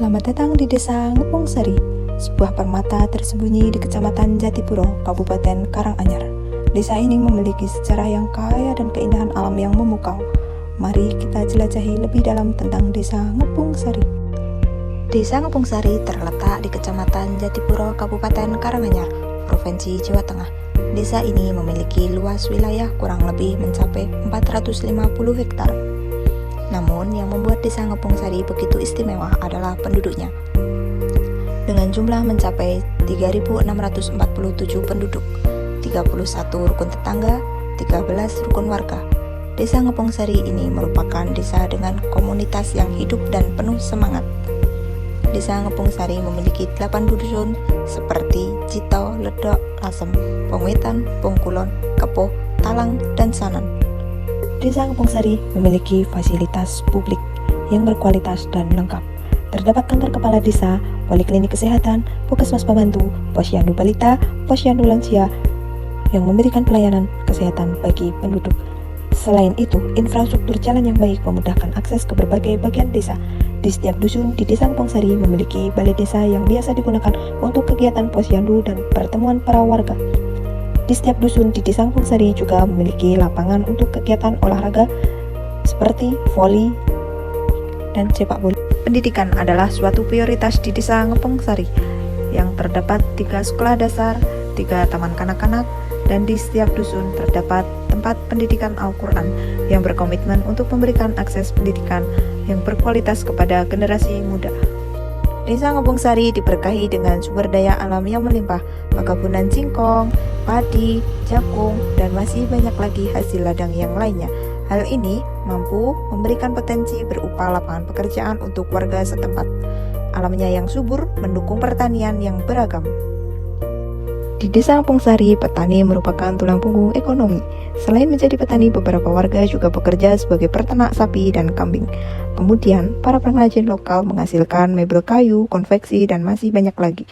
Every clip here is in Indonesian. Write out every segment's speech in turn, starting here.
Selamat datang di Desa Ngepung Sari, sebuah permata tersembunyi di Kecamatan Jatipuro, Kabupaten Karanganyar. Desa ini memiliki sejarah yang kaya dan keindahan alam yang memukau. Mari kita jelajahi lebih dalam tentang Desa Ngepung Sari. Desa Ngepung Sari terletak di Kecamatan Jatipuro, Kabupaten Karanganyar, Provinsi Jawa Tengah. Desa ini memiliki luas wilayah kurang lebih mencapai 450 hektar. Namun, yang membuat Desa Ngepung Sari begitu istimewa adalah penduduknya. Dengan jumlah mencapai 3.647 penduduk, 31 rukun tetangga, 13 rukun warga. Desa Ngepung Sari ini merupakan desa dengan komunitas yang hidup dan penuh semangat. Desa Ngepung Sari memiliki 8 dusun seperti Cito, Ledok, Lasem, Pongwetan, Pongkulon, Kepoh, Talang, dan Sanan. Desa Ngepung Sari memiliki fasilitas publik yang berkualitas dan lengkap. Terdapat kantor kepala desa, poliklinik kesehatan, puskesmas pembantu, posyandu balita, posyandu lansia yang memberikan pelayanan kesehatan bagi penduduk. Selain itu, infrastruktur jalan yang baik memudahkan akses ke berbagai bagian desa. Di setiap dusun di Desa Ngepung Sari memiliki balai desa yang biasa digunakan untuk kegiatan posyandu dan pertemuan para warga. Di setiap dusun di Desa Ngepung Sari juga memiliki lapangan untuk kegiatan olahraga seperti voli dan sepak bola. Pendidikan adalah suatu prioritas di Desa Ngepung Sari yang terdapat 3 sekolah dasar, 3 taman kanak-kanak, dan di setiap dusun terdapat tempat pendidikan Al-Quran yang berkomitmen untuk memberikan akses pendidikan yang berkualitas kepada generasi muda. Desa Ngepung Sari diberkahi dengan sumber daya alam yang melimpah, perkebunan singkong, padi, jagung, dan masih banyak lagi hasil ladang yang lainnya. Hal ini mampu memberikan potensi berupa lapangan pekerjaan untuk warga setempat. Alamnya yang subur mendukung pertanian yang beragam. Di Desa Ngepung Sari, petani merupakan tulang punggung ekonomi. Selain menjadi petani, beberapa warga juga bekerja sebagai peternak sapi dan kambing. Kemudian, para pengrajin lokal menghasilkan mebel kayu, konveksi, dan masih banyak lagi.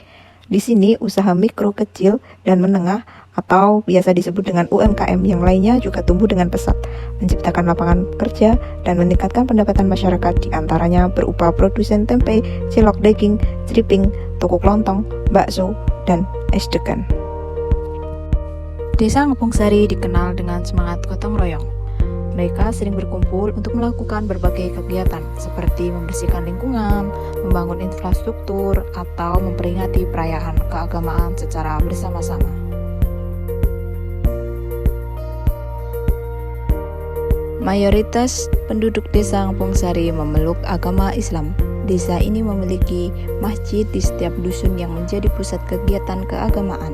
Di sini, usaha mikro, kecil, dan menengah atau biasa disebut dengan UMKM yang lainnya juga tumbuh dengan pesat, menciptakan lapangan kerja dan meningkatkan pendapatan masyarakat, diantaranya berupa produsen tempe, cilok daging, stripping, toko kelontong, bakso, dan es degan. Desa Ngepung Sari dikenal dengan semangat gotong royong. Mereka sering berkumpul untuk melakukan berbagai kegiatan seperti membersihkan lingkungan, membangun infrastruktur, atau memperingati perayaan keagamaan secara bersama-sama. Mayoritas penduduk Desa Ngepung Sari memeluk agama Islam. Desa ini memiliki masjid di setiap dusun yang menjadi pusat kegiatan keagamaan.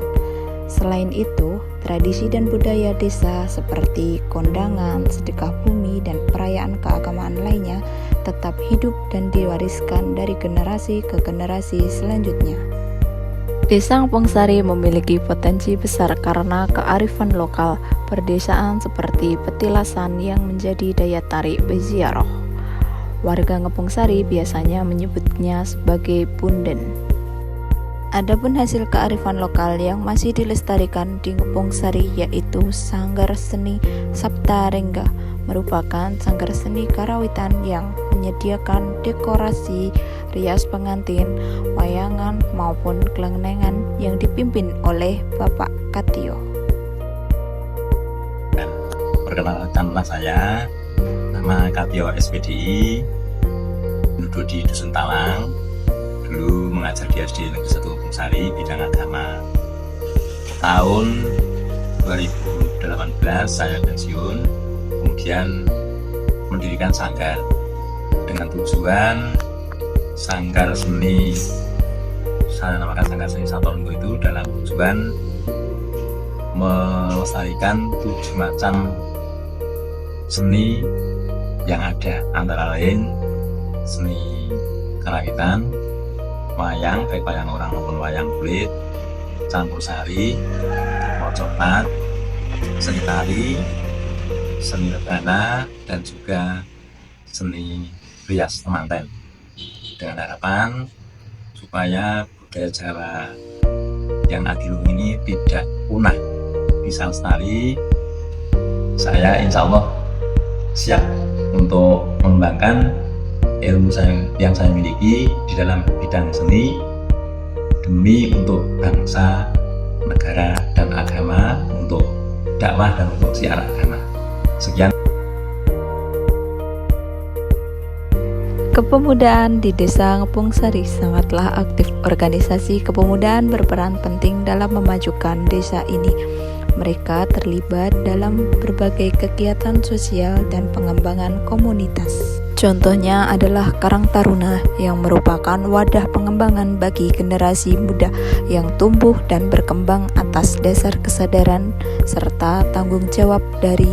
Selain itu, tradisi dan budaya desa seperti kondangan, sedekah bumi, dan perayaan keagamaan lainnya tetap hidup dan diwariskan dari generasi ke generasi selanjutnya. Desa Ngepung Sari memiliki potensi besar karena kearifan lokal perdesaan seperti petilasan yang menjadi daya tarik berziarah. Warga Ngepung Sari biasanya menyebutnya sebagai punden. Adapun hasil kearifan lokal yang masih dilestarikan di Ngepung Sari yaitu Sanggar Seni Saptarengga, merupakan sanggar seni karawitan yang menyediakan dekorasi, rias pengantin, wayangan maupun kelenengan yang dipimpin oleh Bapak Katio. Perkenalkanlah saya, nama Katio SPDI, duduk di Dusun Talang. Dulu mengajar di SD Negeri 1 Ngepung Sari bidang agama. Tahun 2018 saya pensiun, kemudian mendirikan sanggar dengan tujuan sanggar seni, saya namakan sanggar seni Satorenggo itu dalam tujuan melestarikan 7 macam seni yang ada, antara lain seni karawitan, wayang, baik wayang orang maupun wayang kulit, campur sari, mocopat, seni tari, seni rebana, dan juga seni rias temanten, dengan harapan supaya budaya Jawa yang adiluhung ini tidak punah, bisa lestari. Saya insya Allah siap untuk mengembangkan ilmu yang saya miliki di dalam bidang seni demi untuk bangsa, negara, dan agama, untuk dakwah dan untuk siar agama. Sekian. Kepemudaan di Desa Ngepung Sari sangatlah aktif. Organisasi kepemudaan berperan penting dalam memajukan desa ini. Mereka terlibat dalam berbagai kegiatan sosial dan pengembangan komunitas. Contohnya adalah Karang Taruna yang merupakan wadah pengembangan bagi generasi muda yang tumbuh dan berkembang atas dasar kesadaran serta tanggung jawab dari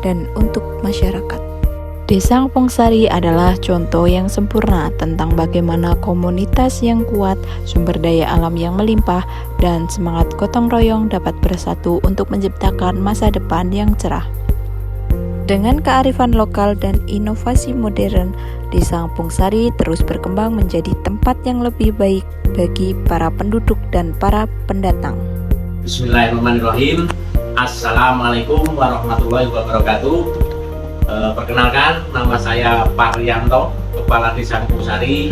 dan untuk masyarakat. Desa Ngepung Sari adalah contoh yang sempurna tentang bagaimana komunitas yang kuat, sumber daya alam yang melimpah, dan semangat gotong royong dapat bersatu untuk menciptakan masa depan yang cerah. Dengan kearifan lokal dan inovasi modern, Desa Ngepung Sari terus berkembang menjadi tempat yang lebih baik bagi para penduduk dan para pendatang. Bismillahirrahmanirrahim. Assalamualaikum warahmatullahi wabarakatuh. Perkenalkan, nama saya Paryanto, Kepala Desa Ngepung Sari,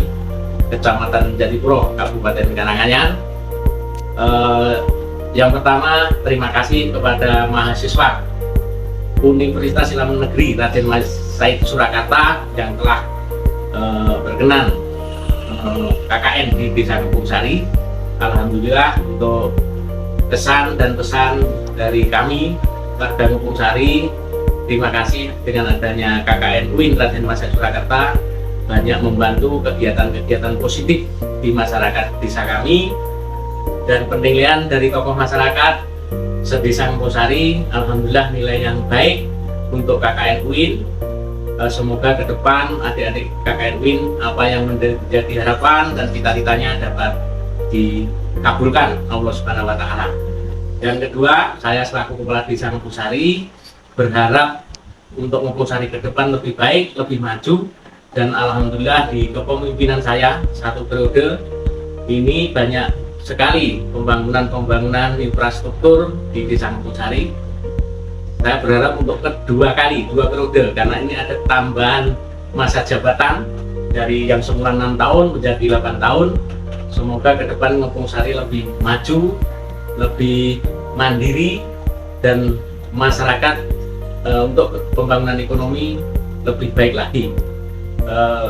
Kecamatan Jatipuro, Kabupaten Karanganyar. Yang pertama, terima kasih kepada mahasiswa Universitas Islam Negeri Raden Majid Said Surakarta yang telah berkenan KKN di Desa Ngepung Sari. Alhamdulillah, untuk kesan dan pesan dari kami warga Ngepung Sari, terima kasih dengan adanya KKN UIN Raden Majid Surakarta banyak membantu kegiatan-kegiatan positif di masyarakat desa kami, dan penilaian dari tokoh masyarakat sedesa Ngepung Sari, alhamdulillah nilai yang baik untuk KKN UIN. Semoga ke depan adik-adik KKN UIN apa yang menjadi harapan dan cita-citanya dapat dikabulkan Allah Subhanahu wa Ta'ala. Yang kedua, saya selaku Kepala Desa Ngepung Sari berharap untuk Ngepung Sari ke depan lebih baik, lebih maju, dan alhamdulillah di kepemimpinan saya satu periode ini banyak sekali pembangunan infrastruktur di Desa Ngepung Sari. Saya berharap untuk dua periode, karena ini ada tambahan masa jabatan dari yang semula 6 tahun menjadi 8 tahun. Semoga ke depan Ngepung Sari lebih maju, lebih mandiri, dan masyarakat untuk pembangunan ekonomi lebih baik lagi.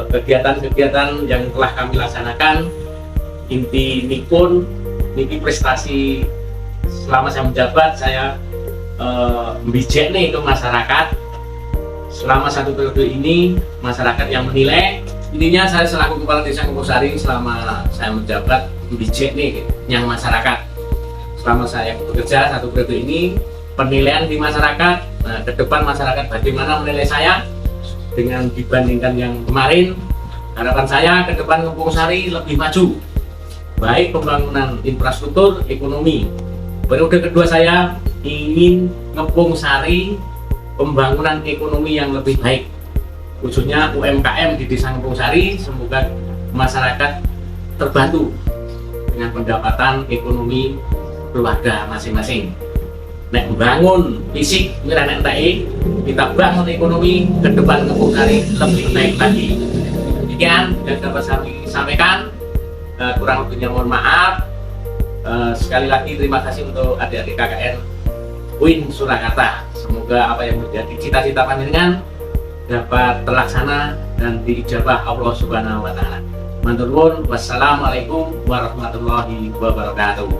Kegiatan-kegiatan yang telah kami laksanakan, inti niki prestasi selama saya menjabat, saya bijak nih ke masyarakat. Selama satu periode ini masyarakat yang menilai. Intinya saya selaku Kepala Desa Ngepung Sari selama saya menjabat bijak nih yang masyarakat. Selama saya bekerja satu periode ini, penilaian di masyarakat, nah, ke depan masyarakat bagaimana menilai saya dengan dibandingkan yang kemarin. Harapan saya ke depan Ngepung Sari lebih maju, baik pembangunan infrastruktur, ekonomi. Periode kedua saya ingin Ngepung Sari pembangunan ekonomi yang lebih baik, khususnya UMKM di Desa Ngepung Sari. Semoga masyarakat terbantu dengan pendapatan ekonomi keluarga masing-masing. Nek bangun fisik, nek kita bangun ekonomi, ke depan Ngepung Sari lebih baik lagi. Demikian yang dapat kami sampaikan. Kurang lebihnya mohon maaf. Sekali lagi terima kasih untuk adik-adik KKN UIN Surakarta. Semoga apa yang menjadi cita-cita panjenengan dapat terlaksana dan diijabah Allah Subhanahu wa Ta'ala. Matur nuwun. Wassalamualaikum warahmatullahi wabarakatuh.